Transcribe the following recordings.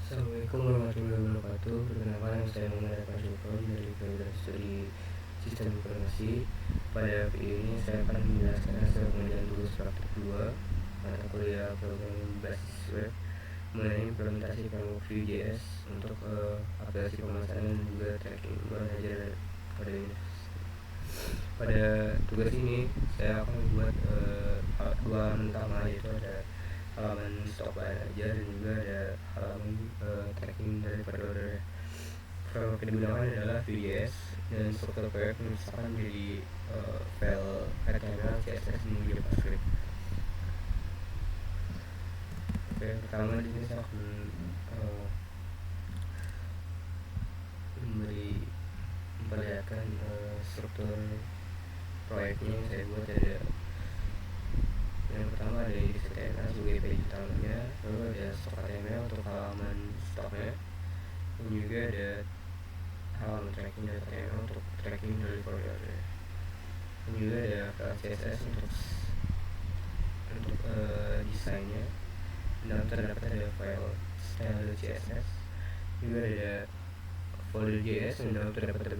Assalamualaikum warahmatullahi wabarakatuh. Perkenalkan, saya Muhammad Arfan Syukron dari Program Studi Sistem Informasi. Pada video ini saya akan menjelaskan hasil pengerjaan tugas praktik 2 mata kuliah program berbasis web mengenai implementasi framework Vue.js untuk aplikasi pemasaran dan juga tracking bahan ajar pada Windows. Pada tugas ini saya akan membuat dua halaman utama, yaitu ada halaman stok bahan ajar dan juga ada halaman tracking dari order. Framework yang digunakan adalah Vue.js dan struktur proyek misalkan jadi file HTML, CSS, dan JavaScript. Oke, pertama di sini saya akan memperlihatkan struktur proyeknya yang saya buat. Ada yang pertama ada index HTML sebagai page utamanya, lalu ada stok HTML untuk halaman stoknya, dan juga ada halaman tracking dari HTML untuk tracking dari koridornya, dan juga ada CSS untuk desainnya. Dan terdapat ada file style.css, juga ada folder JS, dan dalam terdapat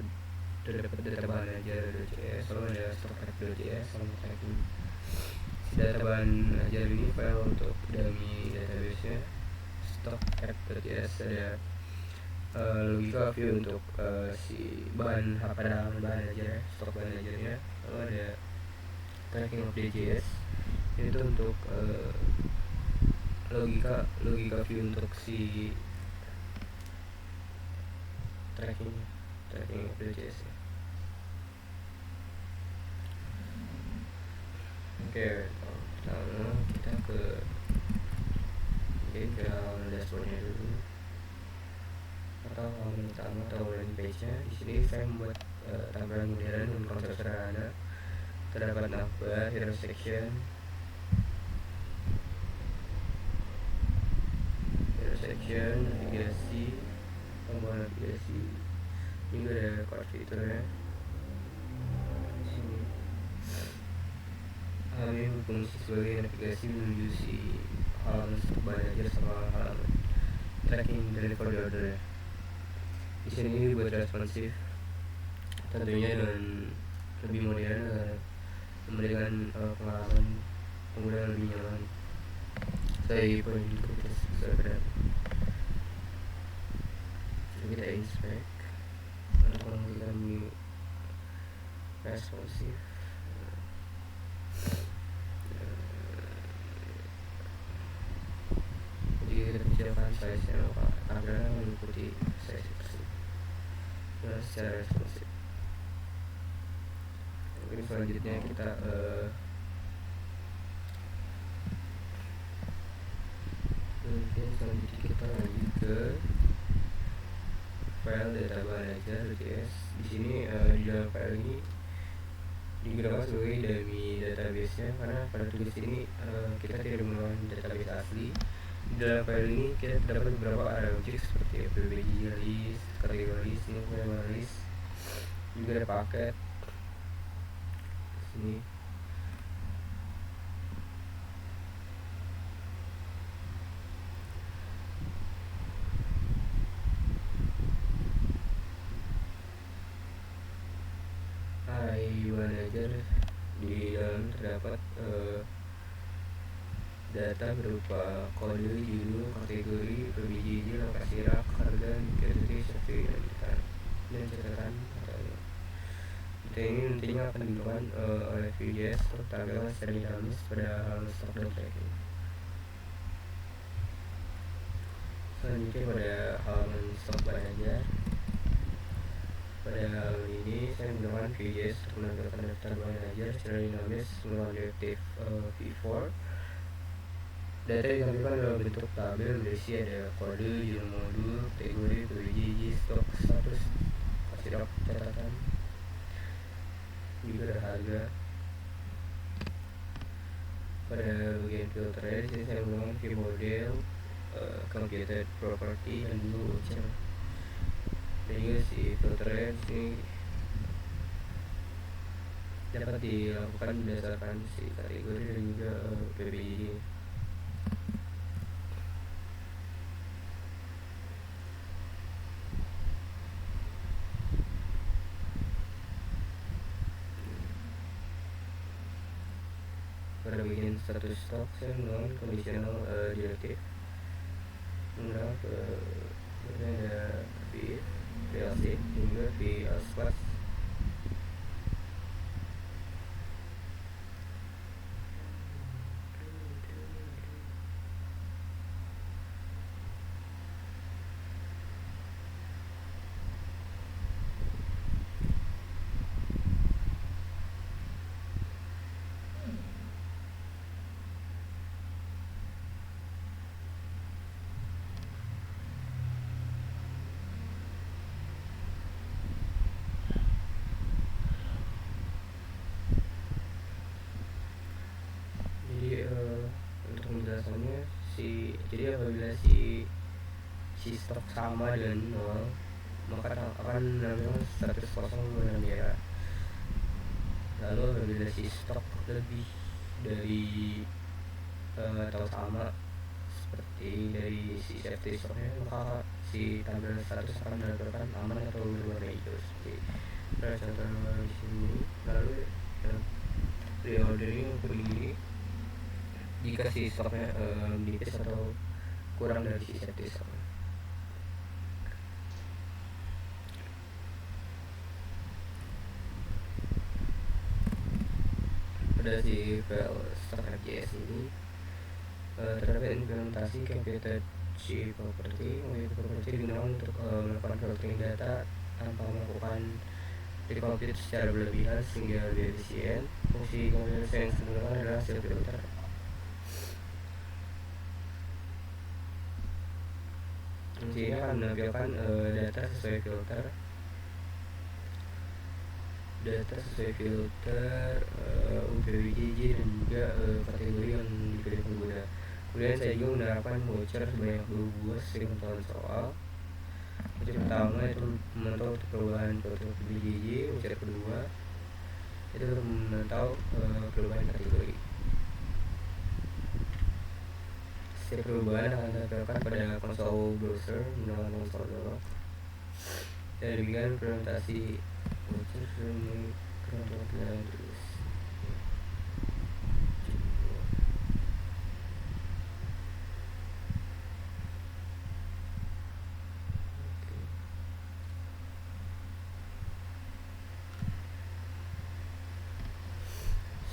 data bahan ajar.js, lalu ada stock.js sama tracking. Data bahan ajar ini file untuk dummy database-nya, stock.js, ada logika view untuk si bahan pada halaman bahan ajar, stok bahan ajarnya, lalu ada tracking of JS itu untuk logika view untuk si tracking of JS. Oke, pertama kita ke halaman dashboardnya dulu, atau halaman utama atau landing page-nya. Di sini saya membuat tampilan modern dan konsep sederhana. Terdapat navbar, hero section, navigasi, tombol navigasi, juga ada core fiturnya. Di sini hal ini berfungsi sebagai navigasi menuju si halaman stok bahan ajar sama halaman tracking dari order. Di sini dibuat responsif tentunya dan lebih modern agar memberikan pengalaman pengguna lebih nyaman. Saya poin kita kita inspect untuk memberikan responsif. Jadi kita kecilkan size-nya agar mengikuti size tersebut secara responsif. Mungkin selanjutnya kita lanjut ke file data bahan ajar.js. Di sini di dalam file ini digunakan sebagai dummy database-nya, karena pada tugas ini kita tidak menggunakan database asli. Di dalam file ini kita terdapat beberapa area objek seperti PBG list, kategori list, list, juga ada paket di sini. Bahan ajar di dalam terdapat data berupa kode, judul, kategori, PBG, lokasi rak, harga, indikator, sertifikat, dan catatan. Data ini nantinya akan digunakan oleh Vue.js untuk tampilkan secara dinamis pada halaman stok dan tracking. Selanjutnya pada halaman stok bahan ajar. Pada hal ini saya menggunakan Vue.js untuk menampilkan daftar bahan ajar secara dinamis melalui Directive V4. Data ditampilkan dalam bentuk tabel berisi ada kode, judul modul, kategori, PBG, stok, status, hasil catatan, juga ada harga. Pada bagian filter di sini saya menggunakan view model, computed property, dan juga voucher. Dan juga si filter ini dapat dilakukan berdasarkan si kategori dan juga PBG. pada bagian status stok saya menggunakan conditional directive, menggunakan ada VLC dan juga VLC class. Untuk penjelasannya jadi apabila si stok sama dengan 0, maka akan menampilkan status kosong berwarna merah. Lalu apabila si stok lebih dari atau sama seperti dari si safety stoknya, maka si tampilan status akan menampilkan aman atau berwarna hijau seperti contoh di sini. Lalu reordering begini jika si stoknya menipis atau kurang dari si safety stoknya. Pada si file stock.js ini terdapat implementasi computed C property. Property digunakan untuk melakukan filtering data tanpa melakukan recompute secara berlebihan sehingga lebih efisien. Fungsi computed yang digunakan adalah hasil filter. Fungsinya akan menampilkan data sesuai filter, UPWJJ dan juga kategori yang dipilih pengguna. Kemudian saya juga menerapkan voucher sebanyak 2 buah sesuai ketentuan soal. Voucher pertama itu memantau perubahan UPWJJ, voucher kedua itu memantau perubahan kategori. Setiap perubahan akan ditampilkan pada konsol browser menggunakan konsol log. Dan demikian implementasi voucher ini kemudian tulis.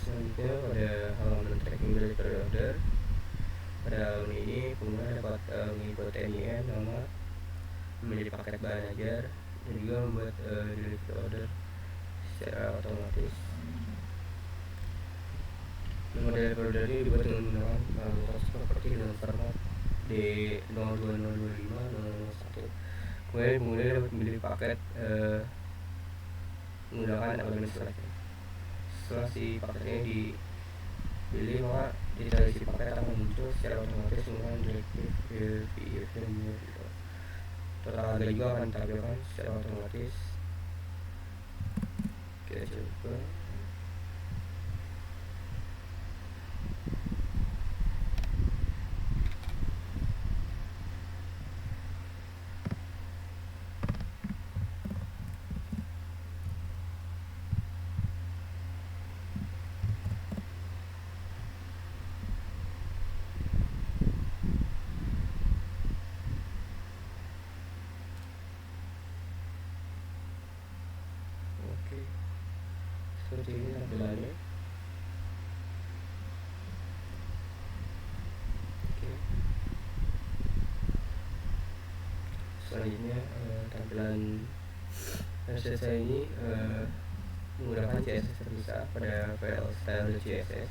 Selanjutnya pada halaman tracking dari order. Pada halaman ini pengguna dapat menginput NIN, nama, memilih paket bahan ajar, dan juga membuat delivery order secara otomatis. Nomor delivery order ini dibuat dengan menggunakan proses properti dengan format D02025 Kemudian pengguna dapat memilih paket menggunakan elemen selectnya. Setelah si paketnya dipilih, maka detail isi paket akan muncul secara otomatis menggunakan directive VF dan total harga juga akan ditampilkan secara otomatis. Kita coba. Seperti ini tampilannya. Oke. Selanjutnya tampilan CSS ini menggunakan CSS terpisah pada file style.css.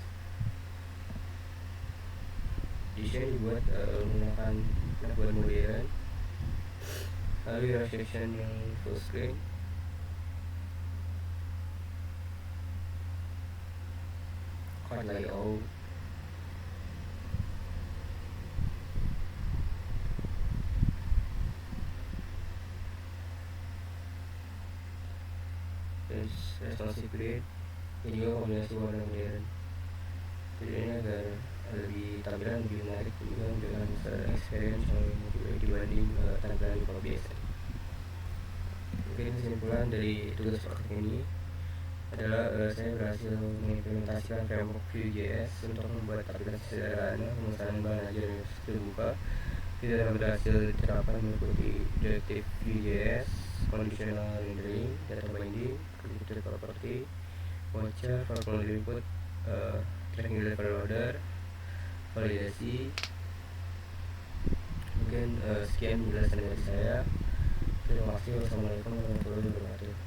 Desain dibuat menggunakan buat modern. Lalu illustration yang full screen. Card layout. Responsive grid, ini juga kombinasi warna modern. Tujuannya agar lebih tampilan lebih menarik juga dengan experience yang lebih dibanding tampilan di biasa. Mungkin kesimpulan dari tugas praktek ini, adalah saya berhasil mengimplementasikan framework Vue.js untuk membuat aplikasi sederhana menggunakan bahan ajar yang terbuka. Kita berhasil diterapkan mengikuti direktif Vue.js, conditional rendering, data binding, creator property, voucher, formula input, tracking level loader, validasi. Mungkin sekian penjelasan dari saya. Terima kasih. Wassalamualaikum warahmatullahi wabarakatuh.